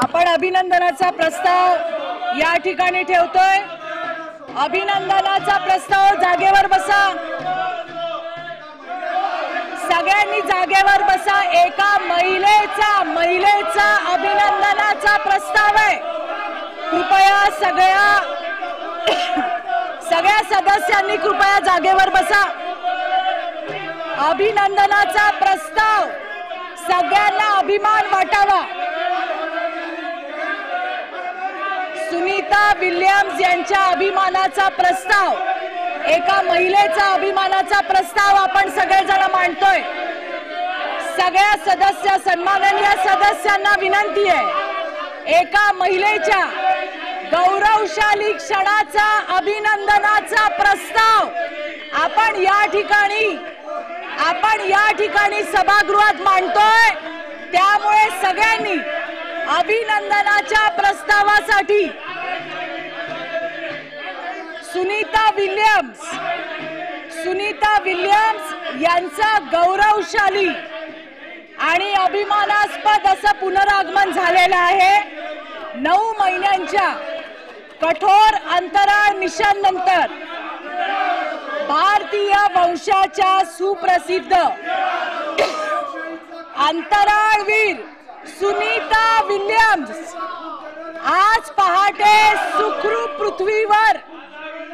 आपण अभिनंदनाचा प्रस्ताव या ठिकाणी ठेवतोय। अभिनंदनाचा प्रस्ताव, जागेवर बसा, सगळ्यांनी जागेवर बसा। एका महिलेचा अभिनंदनाचा प्रस्ताव आहे। कृपया सगळ्या सदस्यांनी कृपया जागेवर बसा। अभिनंदनाचा प्रस्ताव, सगळ्यांना अभिमान वाटावा। सुनीता विल्यम्स यांच्या अभिमानाचा प्रस्ताव, एका महिलेचा अभिमानाचा प्रस्ताव आपण सगळेजण मांडतोय। सगळ्या सदस्य, सन्माननीय सदस्यांना विनंती आहे, एका महिलेच्या गौरवशाली क्षणाचा अभिनंदनाचा प्रस्ताव आपण या ठिकाणी सभागृहात मांडतोय। त्यामुळे सगळ्यांनी अभिनंदनाच्या प्रस्तावासाठी सुनीता विल्यम्स यांचा गौरवशाली आणि अभिमानास्पद असं पुनरागमन झालेलं आहे। 9 महिन्यांच्या कठोर अंतराळ मिशन नंतर भारतीय वंशाच्या सुप्रसिद्ध अंतराळवीर सुनीता विल्यम्स आज पहाटे सुखरूप पृथ्वीवर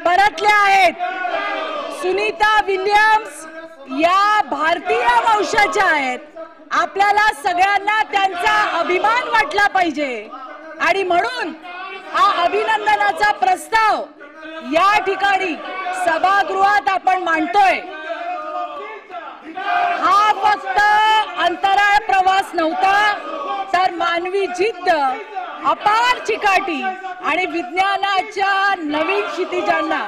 परतल्या आहेत। सुनीता विल्यम्स या भारतीय वंशाच्या आहेत। आपल्याला सगळ्यांना त्यांचा अभिमान वाटला पाहिजे आणि म्हणून हा अभिनंदनाचा प्रस्ताव या ठिकाणी सभागृहात आपण मांडतोय। हा फक्त अंतराळ प्रवास नव्हता, तर मानवी जिद्द, अपार चिकाटी आणि विज्ञानाच्या नवीन क्षितिजांना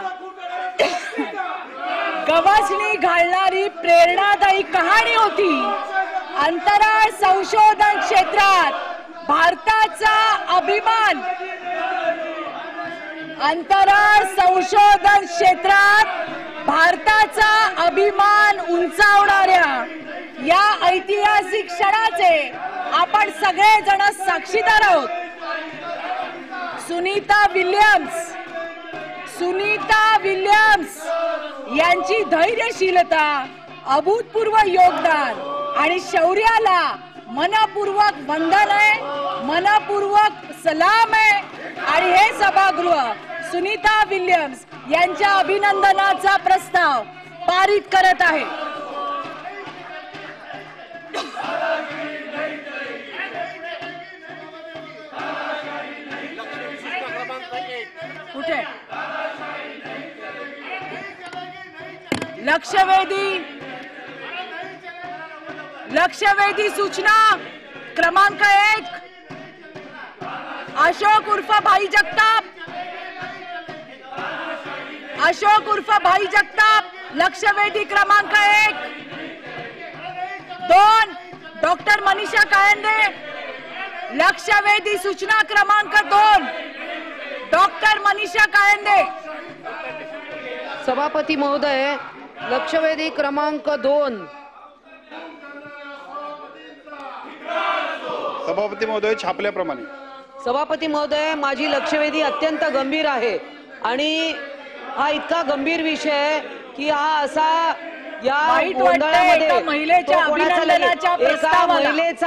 गवसणी घालणारी प्रेरणादायी कहाणी होती। अंतराळ संशोधन क्षेत्रात भारताचा अभिमान, अंतराळ संशोधन क्षेत्रात भारताचा अभिमान उंचावणाऱ्या या ऐतिहासिक क्षणाचे आपण सगळेजण साक्षीदार आहोत। सुनीता विल्यम्स यांची धैर्यशीलता, अभूतपूर्व योगदान आणि शौर्याला मनपूर्वक वंदन आहे, मनपूर्वक सलाम आहे। आणि हे सभागृह सुनीता विल्यम्स यांच्या अभिनंदनाचा प्रस्ताव पारित करत आहे। कुठे लक्षवेधी सूचना क्रमांक 1, अशोक उर्फ भाई जगताप, लक्षवेधी क्रमांक 1। 2, डॉक्टर मनीषा कायंदे, लक्षवेधी सूचना क्रमांक 2, डॉक्टर मनीषा कायंदे। सभापती महोदय, लक्षवेधी क्रमांक 2। सभापती महोदय, छापल्याप्रमाणे। सभापती महोदय, माझी लक्षवेधी अत्यंत गंभीर आहे आणि हा इतका गंभीर विषय आहे की हा असा या गोंधळामध्ये एका महिलेच्या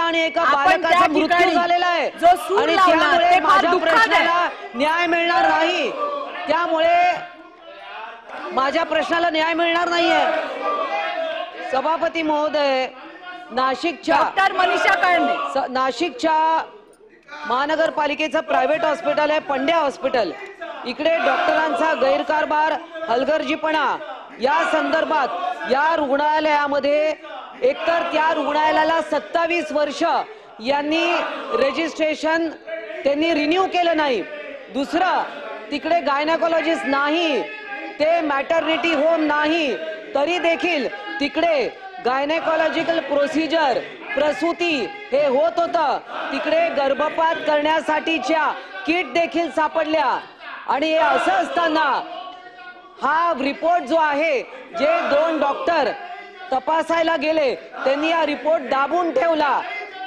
आणि एका बालकाचा मृत्यू झालेला आहे आणि त्यामुळे माझ्या प्रश्नाला न्याय मिळणार नाही। त्यामुळे माझ्या प्रश्नाला न्याय मिळणार नाहीये। सभापती महोदय, डॉक्टर मनीषा कायंदे, नाशिकच्या महानगरपालिकेचं प्रायव्हेट हॉस्पिटल आहे पंड्या हॉस्पिटल, इकडे डॉक्टरांचा गैरकारभार, हलगर्जीपणा या संदर्भात या रुग्णालयामध्ये एकतर त्या रुग्णालयाला 27 वर्ष यांनी रजिस्ट्रेशन त्यांनी रिन्यू केलं नाही। दुसरं, तिकडे गायनेकोलॉजिस्ट नाही, ते मॅटर्निटी होम नाही, तरी देखील तिकडे गायनेकोलॉजिकल प्रोसिजर, प्रसूती हे होत होतं। तिकडे गर्भपात करण्यासाठीच्या किट देखील सापडल्या आणि असं असताना हा रिपोर्ट जो आहे, जे 2 डॉक्टर तपासायला गेले त्यांनी हा रिपोर्ट दाबून ठेवला।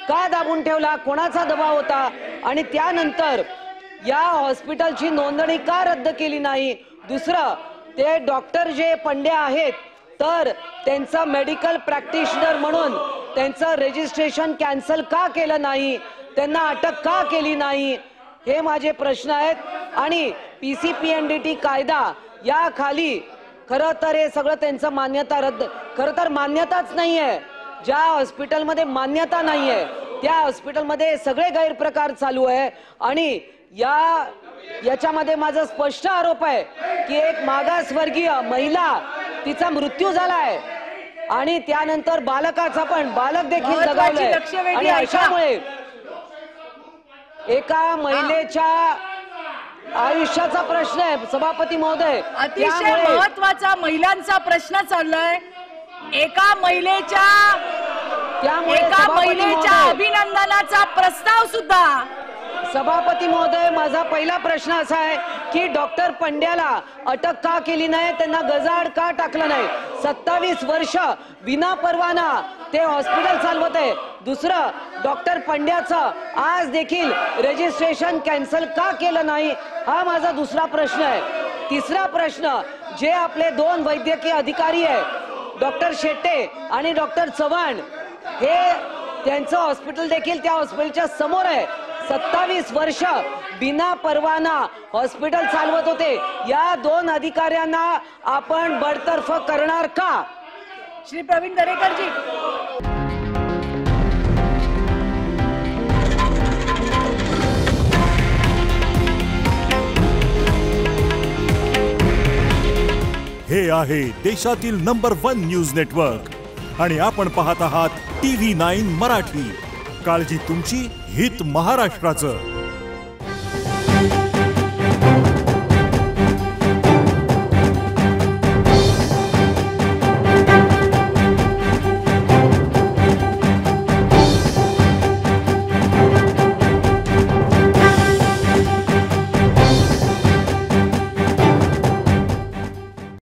का दाबून ठेवला? कोणाचा दबाव होता? आणि त्यानंतर या हॉस्पिटलची नोंदणी का रद्द केली नाही? दुसरं, ते डॉक्टर जे पंड्या आहेत तर त्यांचं मेडिकल प्रॅक्टिशनर म्हणून त्यांचं रजिस्ट्रेशन कॅन्सल का केलं नाही? त्यांना अटक का केली नाही? हे माझे प्रश्न आहेत. आणि PCPNDT कायदा या खाली खरं तर हे सगळं त्यांचं मान्यता रद्द, खरं तर मान्यताच नाहीये. ज्या हॉस्पिटलमध्ये मान्यता नाहीये त्या हॉस्पिटलमध्ये सगळे गैरप्रकार चालू आहे. आणि याच्यामध्ये माझा स्पष्ट आरोप आहे की एक मागासवर्गीय महिला, तिचा मृत्यू झालाय आणि त्यानंतर बालकाचा पण, बालक देखील जगवलंय. आणि अशामुळे एका महिलेच्या आयुष्याचा प्रश्न आहे सभापती महोदय. अतिशय महत्वाचा महिलांचा प्रश्न चाललाय. एका महिलेच्या अभिनंदनाचा प्रस्ताव सुद्धा. सभापती महोदय, माझा पहिला प्रश्न असा आहे की डॉक्टर पंड्याला अटक का केली नाही? त्यांना गजाआड का टाकलं नाही? 27 वर्ष विना परवाना ते हॉस्पिटल चालवत आहे. दुसरं, डॉक्टर पंड्याचं आज देखील रजिस्ट्रेशन कॅन्सल का केलं नाही? हा माझा दुसरा प्रश्न आहे. तिसरा प्रश्न, जे आपले 2 वैद्यकीय अधिकारी आहे, डॉक्टर शेट्टे आणि डॉक्टर चव्हाण, हे त्यांचं हॉस्पिटल देखील त्या हॉस्पिटलच्या समोर आहे. 27 वर्ष बिना परवाना हॉस्पिटल चालवत होते. या 2 अधिकाऱ्यांना आपण बडतर्फ करणार का? श्री प्रवीण दरेकर जी. हे आहे देशातील नंबर 1 न्यूज नेटवर्क आणि आपण पाहत आहात TV9 मराठी. काळजी तुमची, हित महाराष्ट्राचं.